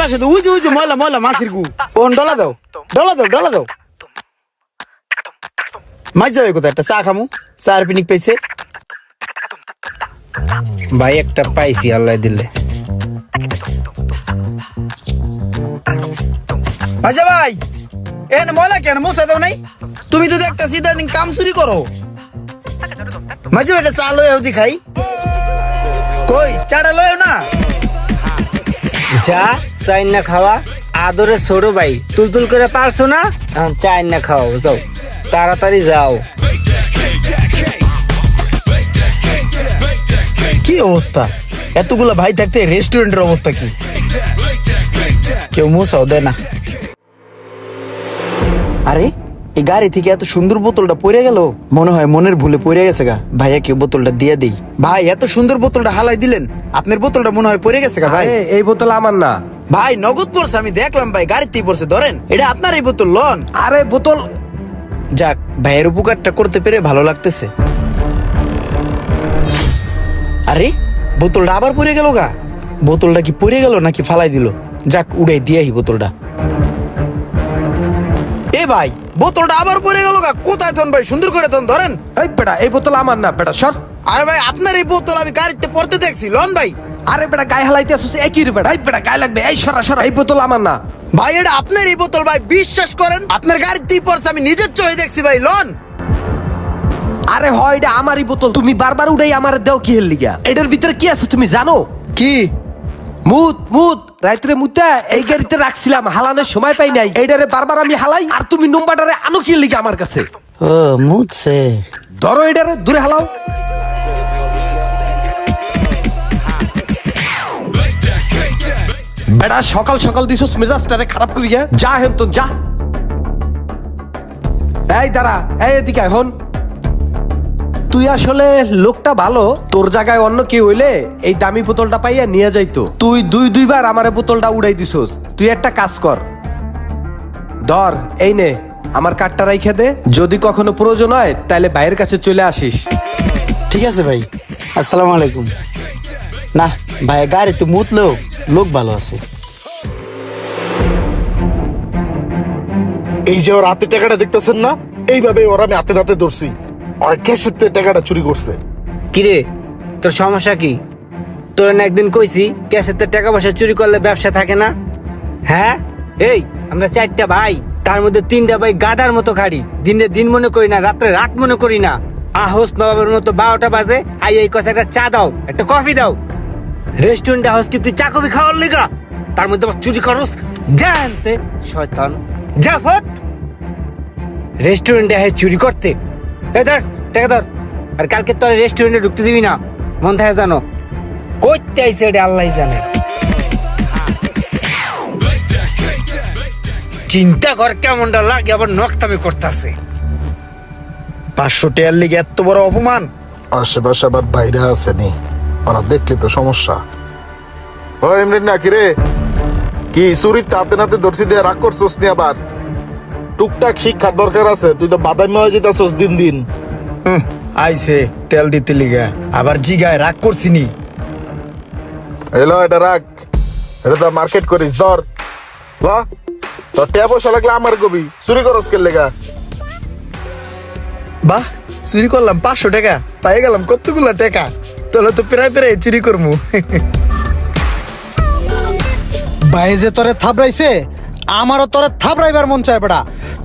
পাশে তো উজু উজু ময়লা ময়লা মাছির গু ওন ডলা দাও ডলা দাও ডলা দাও মাছ যাবে কোথায় একটা চা খামু চার পিনিক পেয়েছে ভাই একটা পাইছি আল্লাহ দিলে। আচ্ছা ভাই এখানে ময়লা কেন মশা দাও নাই তুমি যদি একটা সিধা দিন কাম চুরি করো মাঝে একটা চা লয়ে দি খাই কই চাটা লয়ে না যা চাই না খাওয়া আদরে ছোট ভাই তুলতুল করে পারছো না এখন চাই না খাও যাও তাড়াতাড়ি যাও। কি অবস্থা এতগুলা ভাই থাকতে রেস্টুরেন্টের অবস্থা কি কেউ মশাও দেয় না। আরে এই গাড়ি থেকে এত সুন্দর বোতলটা পড়ে গেল মনে হয় মনের ভুলে পড়ে গেছে গা ভাইয়া কেউ বোতলটা দিয়ে দেই। ভাই এত সুন্দর বোতলটা হালাই দিলেন আপনার বোতলটা মনে হয় পড়ে গেছে গা ভাই। এই বোতল আমার না ভাই নগদ পড়ছে আমি দেখলাম ভাই গাড়িতেই পড়ছে ধরেন এটা আপনার এই বোতল লন। আরে বোতল যাক ভাইয়ের উপকারটা করতে পেরে ভালো লাগতেছে। আরে বোতলটা আবার পড়ে গেল গা বোতলটা কি পড়ে গেল নাকি ফালাই দিল যাক উড়াই দিয়াই বোতলটা। এ ভাই বোতলটা আবার পড়ে গেল গা কোথায় তন ভাই সুন্দর করে তন ধরেন। এই বেটা এই বোতল আমার না বেটা সর। আরে ভাই আপনার এই বোতল আমি গাড়িতে পড়তে দেখছি লন ভাই। আরে বেটা গায়ে হালাইতে আসছিস একই রে বেটা এই বেটা গায়ে লাগবে এই সরা সরা এই বোতল আমার না ভাই এটা আপনার এই বোতল ভাই বিশ্বাস করেন আপনার গাড়িতেই পড়ছে আমি নিজের চোখে দেখছি ভাই লন। আরে হয় এটা আমারই বোতল তুমি বারবার উড়াই আমার দেও কি হেল লিগা এটার ভিতরে কি আছে তুমি জানো কি মুত মুত রাত্রে মুতা এই গাড়িতে রাখছিলাম হালানোর সময় পাই নাই এইটারে বারবার আমি হালাই আর তুমি নম্বরটারে আনো কি লিগা আমার কাছে ও মুছে ধরো এটারে দূরে হালাও। বেটা সকাল সকাল দিছস মেজাজটারে খারাপ করিয়া যা হেন তো যা। এই দাঁড়া এই এদিকে এখন তুই আসলে লোকটা ভালো তোর জায়গায় অন্য কেউ হইলে এই দামি বোতলটা পাইয়া নিয়ে যাইতো তুই দুইবার আমারে বোতলটা উড়াই দিছস তুই একটা কাজ কর ধর এই নে আমার কার্ডটা রাইখে দে যদি কখনো প্রয়োজন হয় তাহলে ভাইয়ের কাছে চলে আসিস। ঠিক আছে ভাই আসসালামু আলাইকুম। না ভাই গাড়ি তো মুতলেও লোক ভালো আছে। এই যে ওর হাতে টাকাটা দেখতেছেন না এইভাবে ওরা আমি হাতে হাতে ধরছি আর ক্যাশের থেকে টাকাটা চুরি করছে। কিরে তোর সমস্যা কি তোর না একদিন কইছি ক্যাশেতে টাকা পয়সা চুরি করলে ব্যবসা থাকে না। হ্যাঁ এই আমরা চারটা ভাই তার মধ্যে তিনটা ভাই গাদার মতো খাড়ি দিনে দিন মনে করি না রাত্রে রাত মনে করি না আহস নবাবের মতো 12টা বাজে আই এই কথা একটা চা দাও একটা কফি দাও রেস্টুরেন্টে হাউস কি তুই চা কফি খাওয়ার লিগা তার মধ্যে আবার চুরি করস জানতে শয়তান যা ফট রেস্টুরেন্টে আহে চুরি করতে এই ধর টাকা ধর আর কালকে তোর রেস্টুরেন্টে ঢুকতে দিবি না মন থাকে জানো কইতে আইছে এটা আল্লাহই জানে। চিন্তা কর কেমনটা লাগে আবার নকতামি করতেছে 500 টাকার লিগে এত বড় অপমান। আশেপাশে আবার বাইরে আসেনি ওরা দেখলে তো সমস্যা। ও এমনি নাকি রে কি চুরি তাতে নাতে ধরছি দিয়ে রাগ করছস নি আবার টুকটাক শিক্ষার দরকার আছে তুই তো বাদামি হয়ে যেতেছস দিন দিন। আইছে তেল দিতে লিগা আবার জিগায় রাগ করছিনি। এলো এটা রাখ এটা তো মার্কেট করিস ধর লা তোর টাকা পয়সা লাগলে আমার কবি চুরি করস কে লেগা। বাহ চুরি করলাম 500 টাকা পাই গেলাম কতগুলা টাকা তোলা তো প্রায় প্রায় চুরি করমু। ভাই যে তোরে থাবড়াইছে আমারও তোরে থাবড়াইবার মন চায় বেটা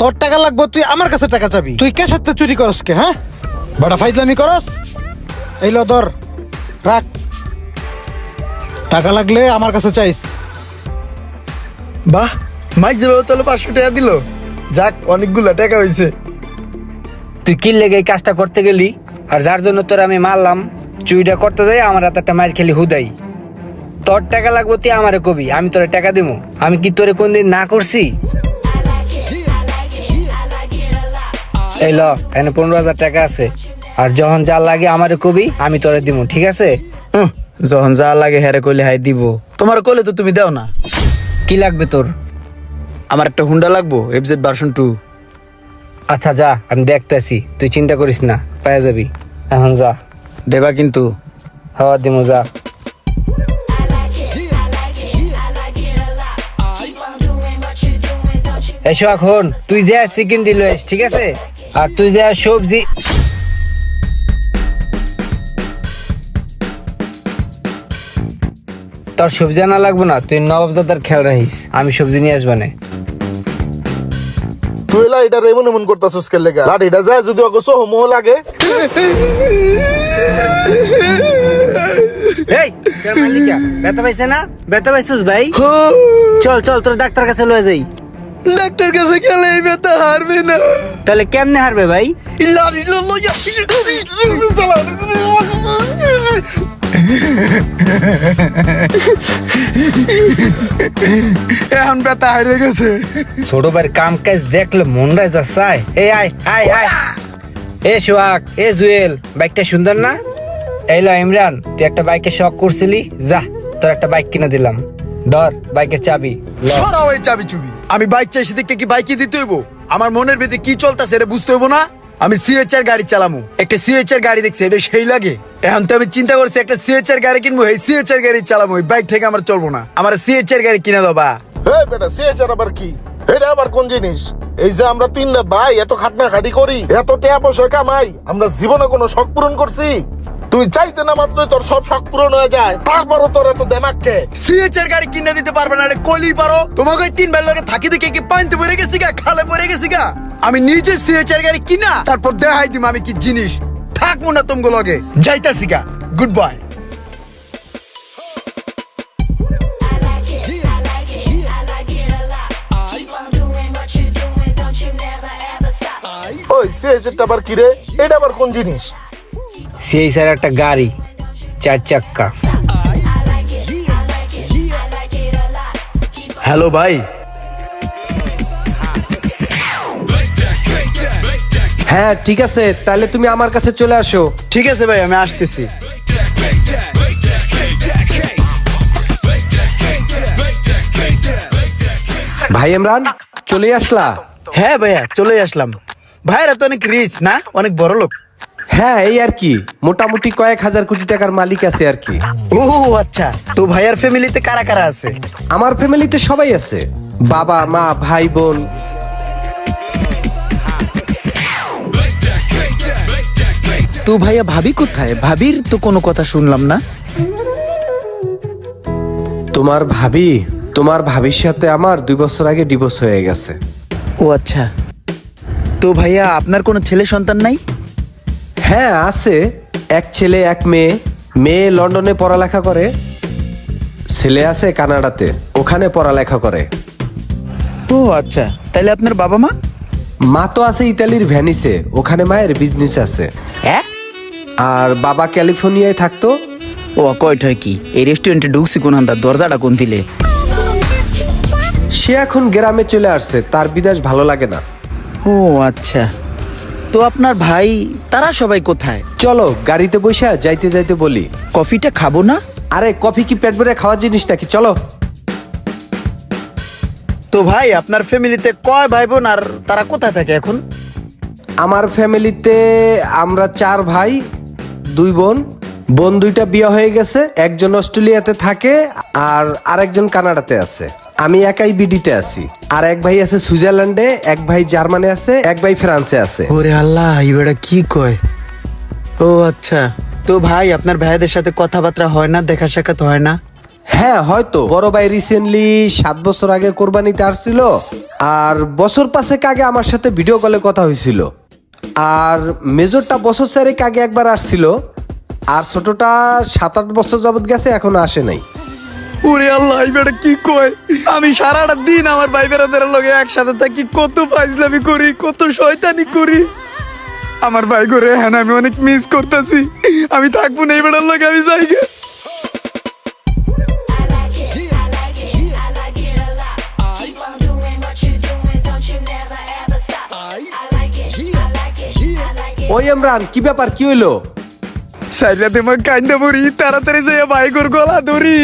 তোর টাকা লাগবে তুই আমার কাছে টাকা চাবি তুই কে সাথে চুরি করস কে হ্যাঁ বেটা ফাইজলামি করস এইলো ধর রাখ টাকা লাগলে আমার কাছে চাইস। বাহ মাইজ যাবে তাহলে 500 টাকা দিল যাক অনেকগুলা টাকা হইছে। তুই কি লেগে এই কাজটা করতে গেলি আর যার জন্য তোর আমি মারলাম চুরিটা করতে যাই আমার হাতে একটা মার খেলি হুদাই তোর টাকা লাগবে তুই আমারে কবি আমি তোরে টাকা দেবো আমি কি তোরে কোনদিন না করছি। এই ল এখানে 15,000 টাকা আছে আর যখন যা লাগে আমারে কবি আমি তোরে দিব ঠিক আছে। যখন যা লাগে হেরে কইলে হাই দিব তোমার কইলে তো তুমি দাও না। কি লাগবে তোর? আমার একটা হুন্ডা লাগবো FZ ভার্সন 2। আচ্ছা যা আমি দেখতেছি তুই চিন্তা করিস না পাওয়া যাবি এখন যা দেবা কিন্তু হাওয়া দিমু যা। এসো এখন তুই যা চিকেন দিল ঠিক আছে, আর তুই যা সবজি। তোর সবজি আনা লাগবো না, তুই নবাবজাদার খেয়াল রাখিস, আমি সবজি নিয়ে আসবা না। তুই এলা এটা এমন এমন করতাছস কে লেগা? লাঠিটা যায় যদি অগছ হোমো লাগে। এই তোর মালিকা ব্যথা পাইছে না? ব্যথা পাইছিস ভাই? চল চল তোর ডাক্তার কাছে লয়ে যাই। ডাক্তার কাছে গেলে এই ব্যথা হারবে না। তাহলে কেমনে হারবে ভাই? এখন ব্যথা হারে গেছে। ছোট ভাইয়ের কাম কাজ দেখলে মনটা যা চায়। এই আয় আয় আয়, এ সোহাগ, এ জুয়েল, বাইকটা সুন্দর না? এই ল ইমরান, তুই একটা বাইকে শখ করছিলি, যা তোর একটা বাইক কিনে দিলাম, ধর বাইকের চাবি। ল। সরাও এই চাবি চুবি। আমি বাইক চাইছি দেখতে কি বাইকই দিতে হইব? আমার মনের ভিতরে কি চলতেছে এটা বুঝতে হইব না? আমি সিএচআর গাড়ি চালামু, একটা সিএচআর গাড়ি দেখছি এটা সেই লাগে। এখন তো আমি চিন্তা করছি একটা সিএচআর গাড়ি কিনবো, এই সিএচআর গাড়ি চালামু, এই বাইক থেকে আমার চলবো না, আমার সিএচআর গাড়ি কিনে দেবা। হে বেটা, সিএচআর আবার কি? এটা আবার কোন জিনিস? এই যে আমরা তিনটা ভাই এত খাটনা খাটি করি, এত টাকা পয়সা কামাই, আমরা জীবনে কোনো শখ পূরণ করছি? তুই চাইতে না মাত্রই তোর সব শখ পূরণ হয়ে যায়, তারপরও তোর এত দেমাক কে? সিএচআর গাড়ি কিনে দিতে পারবে না, এটা কলি পারো? তোমাকে ওই তিন বেলা থাকি দেখে কি পানিতে পড়ে গেছি গা, খালে পড়ে গেছি গা? আমি নিজে সিএচআর গাড়ি কিনা তারপর দেখাই দিম আমি কি জিনিস। থাকবো না তোমাকে লগে, যাইতাছি গা, গুড বাই। ওই সিএচআরটা আবার কি রে? এটা আবার কোন জিনিস? সেই স্যার একটা গাড়ি, 4 চাক্কা। হ্যালো ভাই। হ্যাঁ ঠিক আছে, তাহলে তুমি আমার কাছে চলে আসো। ঠিক আছে ভাই, আমি আসতেছি। ভাই ইমরান, চলে আসলা? হ্যাঁ ভাইয়া চলে আসলাম। ভাইরা তো অনেক রিচ না, অনেক বড় লোক। হ্যাঁ এই আর কি, মোটামুটি কয়েক হাজার কোটি টাকার মালিক আছে আর কি। ও আচ্ছা, তো ভাইয়ার ফ্যামিলিতে কারা কারা আছে? আমার ফ্যামিলিতে সবাই আছে, বাবা মা ভাই বোন। তো ভাইয়া ভাবি কোথায়? ভাবির তো কোনো কথা শুনলাম না। তোমার ভাবির সাথে আমার 2 বছর আগে ডিভোর্স হয়ে গেছে। ও আচ্ছা, তো ভাইয়া আপনার কোনো ছেলে সন্তান নাই? হ্যাঁ আছে, এক ছেলে এক মেয়ে। মেয়ে লন্ডনে পড়ালেখা করে, ছেলে আছে কানাডাতে, ওখানে পড়ালেখা করে। ও আচ্ছা, তাহলে আপনার বাবা মা? মা তো আছে ইতালির ভ্যানিসে, ওখানে মায়ের বিজনেস আছে। হ্যাঁ, আর বাবা ক্যালিফোর্নিয়ায় থাকতো। ও কয়টায় কি এই রেস্টুরেন্টে ঢুকছি কোন আন্দার, দরজাটা কোন দিলে? সে এখন গ্রামে চলে আসছে, তার বিদেশ ভালো লাগে না। ও আচ্ছা, তো আপনার ভাই তারা সবাই কোথায়? চলো গাড়িতে বসে যাইতে যাইতে বলি। কফিটা খাবো না? আরে কফি কি পেট ভরে খাওয়ার জিনিস নাকি, চলো। তো ভাই আপনার ফ্যামিলিতে কয় ভাই বোন আর তারা কোথায় থাকে এখন? আমার ফ্যামিলিতে আমরা 4 ভাই 2 বোন। বোন 2টা বিয়ে হয়ে গেছে, একজন অস্ট্রেলিয়াতে থাকে আর আরেকজন কানাডাতে আছে। আমি একাই বিডিতে আছি। আর এক ভাই আছে সুইজারল্যান্ডে, এক ভাই জার্মানি আছে, এক ভাই ফ্রান্সে আছে। ওরে আল্লাহ, এবারে কি কয়? ও আচ্ছা, তো ভাই আপনার ভাইদের সাথে কথাবার্তা হয় না, দেখা সাক্ষাৎ হয় না? হ্যাঁ হয়তো, বড় ভাই রিসেন্টলি 7 বছর আগে কোরবানিতে আসছিল, আর বছর 5 আগে আমার সাথে ভিডিও কলে কথা হয়েছিল। আর মেজরটা বছর 4 আগে একবার আসছিল, আর ছোটটা 7-8 বছর যাবত গেছে, এখনো আসে নাই। ওরে আল্লাহ, এবারে কি কয়? আমি সারাটা দিন আমার ভাই বেড়াদের লগে একসাথে থাকি, কত ফাইজলামি করি, কত শয়তানি করি। আমার ভাই করে হ্যাঁ আমি অনেক মিস করতেছি। আমি থাকবো না এই বেড়ার লগে, আমি যাই গে। ওই ইমরান, কি ব্যাপার, কি হইলো? সাইরা দেমাগ কাইন্দা পড়ি, তাড়াতাড়ি যাইয়া ভাইগোর গলা ধরি।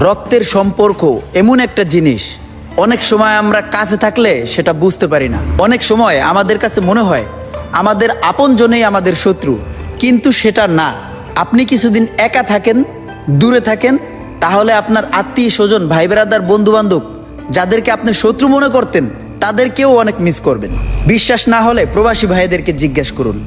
রক্তের সম্পর্ক এমন একটা জিনিস, অনেক সময় আমরা কাছে থাকলে সেটা বুঝতে পারি না। অনেক সময় আমাদের কাছে মনে হয় আমাদের আপনজনেই আমাদের শত্রু, কিন্তু সেটা না। আপনি কিছুদিন একা থাকেন, দূরে থাকেন, তাহলে আপনার আত্মীয় স্বজন, ভাই বেড়াদার, বন্ধু বান্ধব যাদেরকে আপনি শত্রু মনে করতেন তাদেরকেও অনেক মিস করবেন। বিশ্বাস না হলে প্রবাসী ভাইদেরকে জিজ্ঞেস করুন।